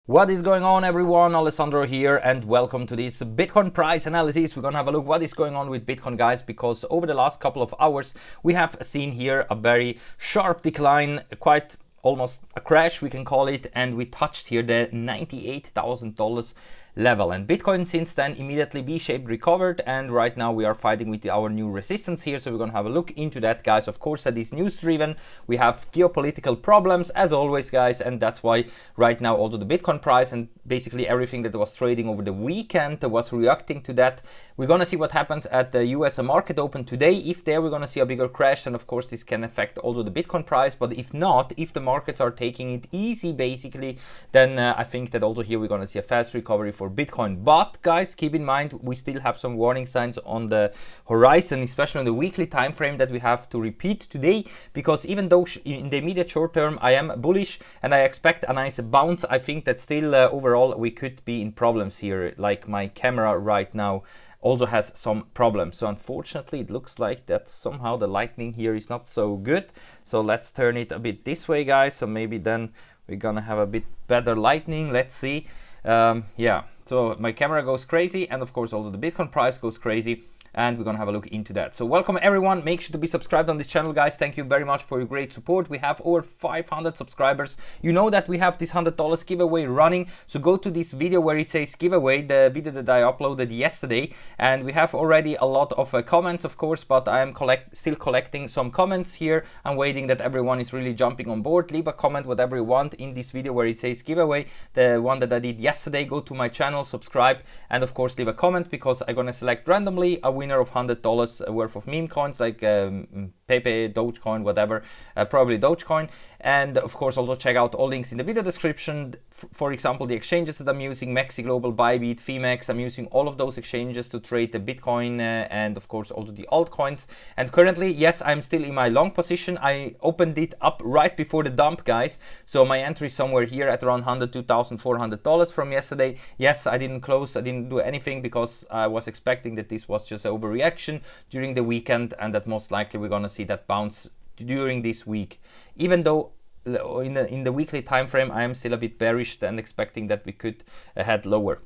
What is going on, everyone? Alessandro here, and welcome to this Bitcoin price analysis. We're gonna have a look what is going on with Bitcoin, guys, because over the last couple of hours we have seen here a very sharp decline, quite almost a crash we can call it, and we touched here the $98,000 level, and Bitcoin since then immediately V-shaped recovered, and right now we are fighting with our new resistance here. So we're gonna have a look into that, guys. Of course, that is news driven. We have geopolitical problems as always, guys, and that's why right now also the Bitcoin price and basically everything that was trading over the weekend was reacting to that. We're gonna see what happens at the US market open today. If there we're gonna see a bigger crash, then of course this can affect also the Bitcoin price, but if not, if the markets are taking it easy basically, then I think that also here we're gonna see a fast recovery for Bitcoin. But guys, keep in mind we still have some warning signs on the horizon, especially on the weekly time frame, that we have to repeat today, because even though in the immediate short term I am bullish and I expect a nice bounce, I think that still overall we could be in problems here. Like my camera right now also has some problems, so unfortunately it looks like that somehow the lighting here is not so good. So let's turn it a bit this way, guys, so maybe then we're gonna have a bit better lighting. Let's see. Yeah, so my camera goes crazy, and of course also the Bitcoin price goes crazy, and we're gonna have a look into that. So welcome everyone, make sure to be subscribed on this channel, guys. Thank you very much for your great support. We have over 500 subscribers. You know that we have this $100 giveaway running, so go to this video where it says giveaway, the video that I uploaded yesterday, and we have already a lot of comments, of course, but I am still collecting some comments here. I'm waiting that everyone is really jumping on board. Leave a comment whatever you want in this video where it says giveaway, the one that I did yesterday. Go to my channel, subscribe, and of course leave a comment, because I'm gonna select randomly a winner of $100 worth of meme coins, like Pepe, Dogecoin, whatever, probably Dogecoin. And of course also check out all links in the video description. For example, the exchanges that I'm using: Mexi Global, Bybit, Femex. I'm using all of those exchanges to trade the Bitcoin and of course also the altcoins. And currently, yes, I'm still in my long position. I opened it up right before the dump, guys, so my entry is somewhere here at around $102,400 from yesterday. Yes, I didn't close, I didn't do anything, because I was expecting that this was just an overreaction during the weekend, and that most likely we're gonna see that bounce during this week, even though in the weekly time frame I am still a bit bearish and expecting that we could head lower.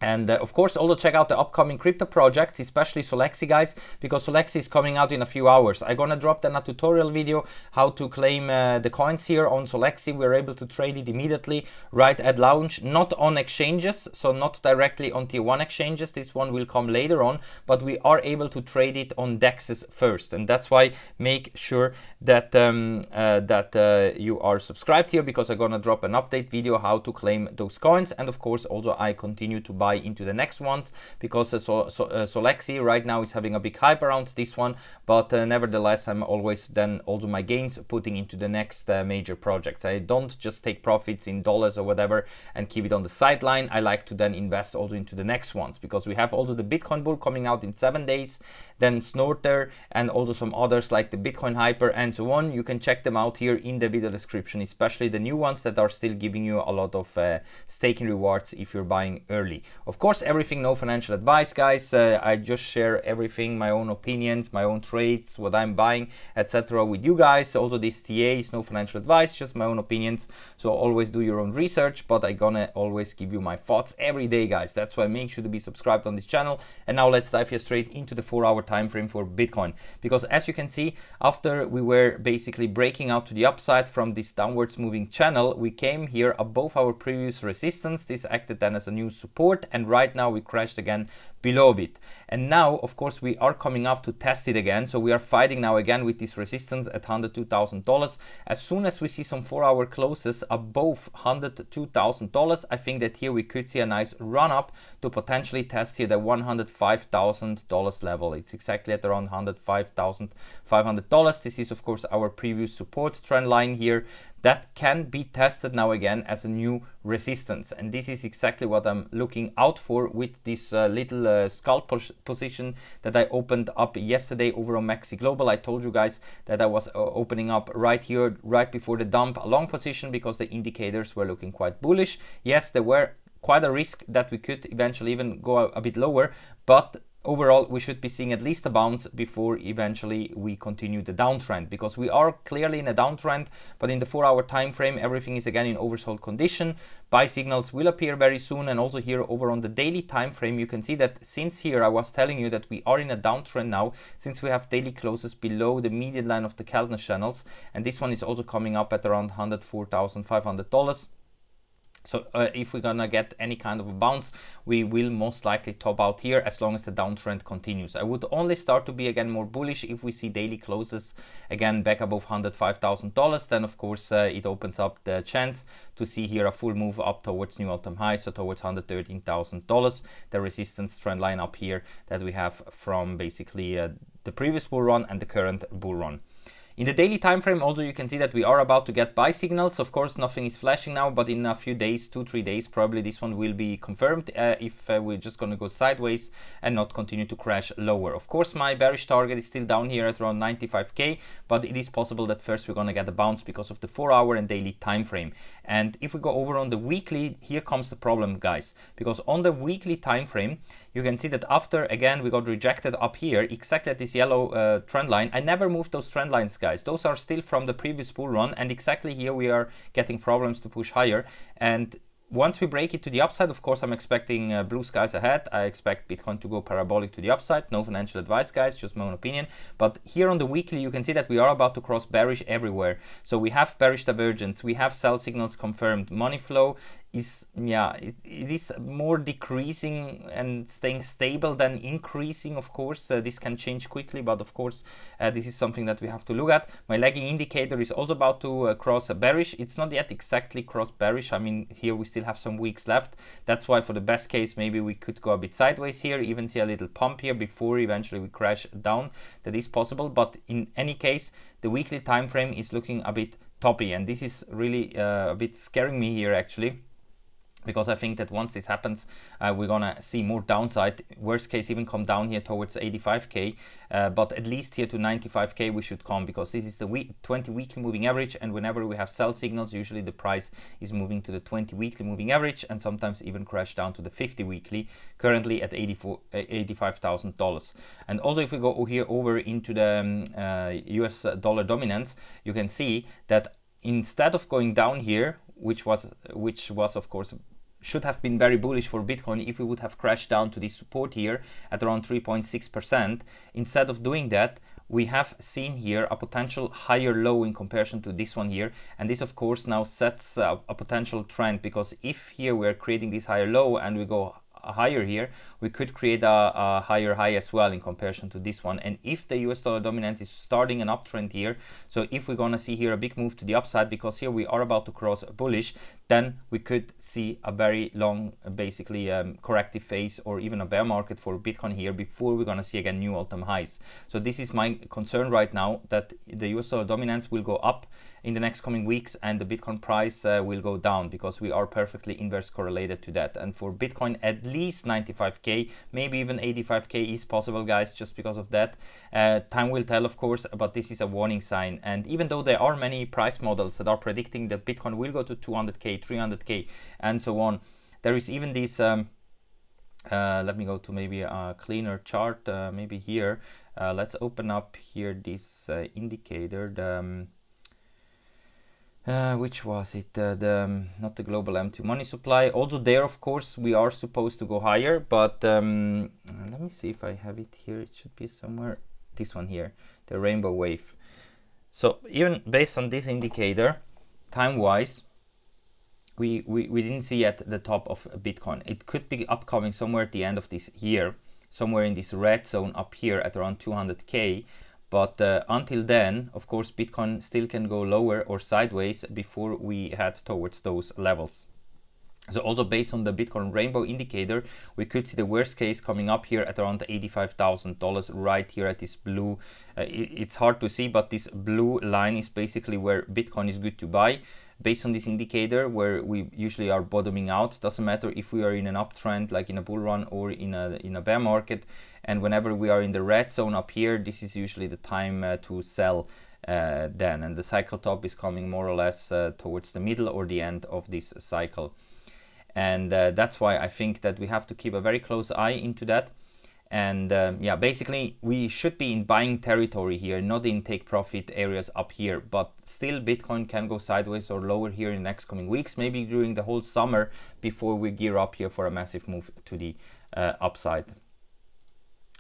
And of course also check out the upcoming crypto projects, especially Solexi, guys, because Solexi is coming out in a few hours. I'm gonna drop then a tutorial video how to claim the coins here on Solexi. We're able to trade it immediately right at launch, not on exchanges, so not directly on tier 1 exchanges. This one will come later on, but we are able to trade it on DEXs first, and that's why make sure that you are subscribed here, because I'm gonna drop an update video how to claim those coins. And of course also I continue to buy into the next ones, because Solexi right now is having a big hype around this one, but nevertheless I'm always then also my gains putting into the next major projects. I don't just take profits in dollars or whatever and keep it on the sideline. I like to then invest also into the next ones, because we have also the Bitcoin Bull coming out in 7 days, then Snorter, and also some others like the Bitcoin Hyper and so on. You can check them out here in the video description, especially the new ones that are still giving you a lot of staking rewards if you're buying early. Of course, everything no financial advice, guys. I just share everything, my own opinions, my own trades, what I'm buying, etc. with you guys. Also this TA is no financial advice, just my own opinions, so always do your own research, but I'm gonna always give you my thoughts every day, guys. That's why make sure to be subscribed on this channel. And now let's dive here straight into the 4-hour time frame for Bitcoin, because as you can see, after we were basically breaking out to the upside from this downwards moving channel, we came here above our previous resistance. This acted then as a new support, and right now we crashed again below it. And now of course we are coming up to test it again, so we are fighting now again with this resistance at $102,000. As soon as we see some 4-hour closes above $102,000, I think that here we could see a nice run up to potentially test here the $105,000 level. It's exactly at around $105,500. This is of course our previous support trend line here. That can be tested now again as a new resistance, and this is exactly what I'm looking out for with this little scalp position that I opened up yesterday over on Mexi Global. I told you guys that I was opening up right here right before the dump a long position, because the indicators were looking quite bullish. Yes, there were quite a risk that we could eventually even go a bit lower, but overall we should be seeing at least a bounce before eventually we continue the downtrend, because we are clearly in a downtrend, but in the 4-hour time frame everything is again in oversold condition. Buy signals will appear very soon. And also here over on the daily time frame, you can see that since here I was telling you that we are in a downtrend now, since we have daily closes below the median line of the Keltner channels, and this one is also coming up at around $104,500. So if we're gonna get any kind of a bounce, we will most likely top out here as long as the downtrend continues. I would only start to be again more bullish if we see daily closes again back above $105,000. Then of course it opens up the chance to see here a full move up towards new all-time high, so towards $113,000, the resistance trend line up here that we have from basically the previous bull run and the current bull run. In the daily time frame also you can see that we are about to get buy signals. Of course nothing is flashing now, but in a few days, 2-3 days, probably this one will be confirmed if we're just going to go sideways and not continue to crash lower. Of course my bearish target is still down here at around 95k, but it is possible that first we're going to get a bounce because of the 4-hour and daily time frame. And if we go over on the weekly, here comes the problem, guys, because on the weekly time frame you can see that after again we got rejected up here exactly at this yellow trend line. I never moved those trend lines, guys. Those are still from the previous bull run, and exactly here we are getting problems to push higher. And once we break it to the upside, of course I'm expecting blue skies ahead. I expect Bitcoin to go parabolic to the upside. No financial advice, guys, just my own opinion. But here on the weekly you can see that we are about to cross bearish everywhere. So we have bearish divergence, we have sell signals confirmed, money flow is, yeah, it is more decreasing and staying stable than increasing. Of course this can change quickly, but of course this is something that we have to look at. My lagging indicator is also about to cross bearish. It's not yet exactly cross bearish. I mean, here we still have some weeks left. That's why for the best case maybe we could go a bit sideways here, even see a little pump here before eventually we crash down. That is possible, but in any case the weekly time frame is looking a bit toppy, and this is really a bit scaring me here actually, because I think that once this happens, we're gonna see more downside. Worst case, even come down here towards 85k, but at least here to 95k we should come, because this is the 20 weekly moving average, and whenever we have sell signals, usually the price is moving to the 20 weekly moving average, and sometimes even crash down to the 50 weekly, currently at $85,000. And also if we go here over into the US dollar dominance, you can see that instead of going down here, which was of course should have been very bullish for Bitcoin if we would have crashed down to this support here at around 3.6%. Instead of doing that, we have seen here a potential higher low in comparison to this one here, and this of course now sets a potential trend, because if here we're creating this higher low and we go higher here, we could create a higher high as well in comparison to this one. And if the US dollar dominance is starting an uptrend here, so if we're gonna see here a big move to the upside, because here we are about to cross bullish, then we could see a very long basically corrective phase or even a bear market for Bitcoin here before we're gonna see again new all-time highs. So this is my concern right now, that the US dollar dominance will go up in the next coming weeks and the Bitcoin price will go down, because we are perfectly inverse correlated to that. And for Bitcoin, at least 95k, maybe even 85k is possible, guys, just because of that. Time will tell, of course, but this is a warning sign. And even though there are many price models that are predicting that Bitcoin will go to 200k, 300k and so on, there is even this let me go to maybe a cleaner chart, maybe here. Let's open up here this indicator, which was it, not the global M2 money supply. Also there, of course, we are supposed to go higher, but let me see if I have it here. It should be somewhere, this one here, the rainbow wave. So even based on this indicator, time wise, we didn't see at the top of Bitcoin. It could be upcoming somewhere at the end of this year, somewhere in this red zone up here at around 200k. But until then, of course, Bitcoin still can go lower or sideways before we head towards those levels. So also based on the Bitcoin rainbow indicator, we could see the worst case coming up here at around $85,000 right here at this blue. It's hard to see, but this blue line is basically where Bitcoin is good to buy. Based on this indicator, where we usually are bottoming out, doesn't matter if we are in an uptrend like in a bull run or in a bear market, and whenever we are in the red zone up here, this is usually the time to sell then, and the cycle top is coming more or less towards the middle or the end of this cycle. And that's why I think that we have to keep a very close eye into that. And yeah, basically we should be in buying territory here, not in take profit areas up here, but still Bitcoin can go sideways or lower here in the next coming weeks, maybe during the whole summer, before we gear up here for a massive move to the upside.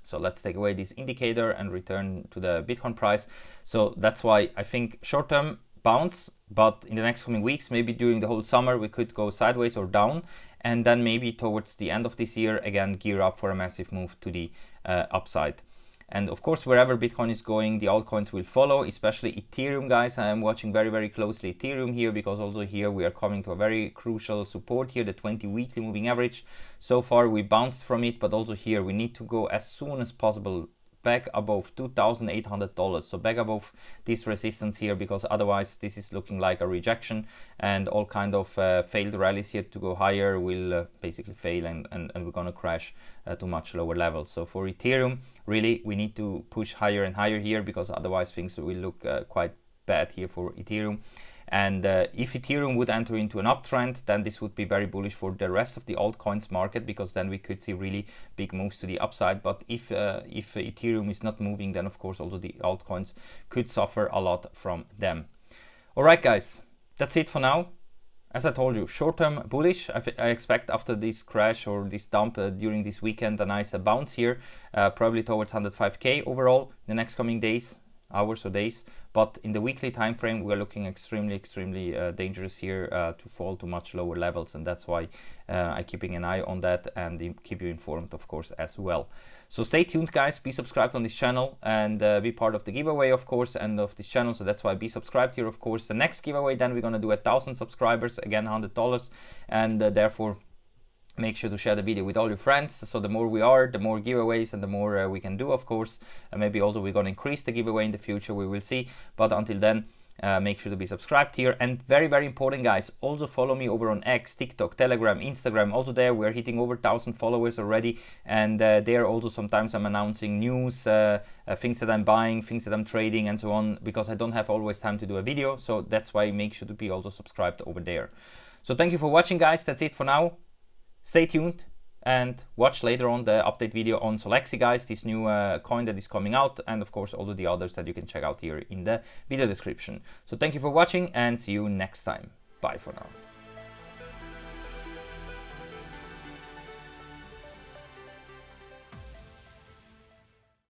So let's take away this indicator and return to the Bitcoin price. So that's why I think short term bounce, but in the next coming weeks, maybe during the whole summer, we could go sideways or down, and then maybe towards the end of this year again gear up for a massive move to the upside. And of course, wherever Bitcoin is going, the altcoins will follow, especially Ethereum, guys. I am watching very, very closely Ethereum here, because also here we are coming to a very crucial support here, the 20 weekly moving average. So far we bounced from it, but also here we need to go as soon as possible back above $2,800, so back above this resistance here, because otherwise this is looking like a rejection, and all kind of failed rallies here to go higher will basically fail, and we're gonna crash to much lower levels. So for Ethereum, really we need to push higher and higher here, because otherwise things will look quite bad here for Ethereum. And if Ethereum would enter into an uptrend, then this would be very bullish for the rest of the altcoins market, because then we could see really big moves to the upside. But if Ethereum is not moving, then of course also the altcoins could suffer a lot from them. All right, guys, that's it for now. As I told you, short-term bullish. I expect after this crash or this dump during this weekend a nice bounce here, probably towards 105k overall in the next coming days, hours or days. But in the weekly time frame, we are looking extremely dangerous here to fall to much lower levels, and that's why I'm keeping an eye on that and keep you informed, of course, as well. So stay tuned, guys. Be subscribed on this channel and be part of the giveaway, of course, and of this channel. So that's why be subscribed here, of course. The next giveaway, then we're gonna do 1,000 subscribers, again $100, and therefore make sure to share the video with all your friends. So the more we are, the more giveaways and the more we can do, of course. Maybe also we're going to increase the giveaway in the future, we will see. But until then, make sure to be subscribed here. And very, very important, guys, also follow me over on X, TikTok, Telegram, Instagram. Also there, we're hitting over 1,000 followers already. And there also sometimes I'm announcing news, things that I'm buying, things that I'm trading and so on, because I don't have always time to do a video. So that's why make sure to be also subscribed over there. So thank you for watching, guys. That's it for now. Stay tuned and watch later on the update video on Solexi, guys, this new coin that is coming out, and of course all of the others that you can check out here in the video description. So thank you for watching and see you next time. Bye for now.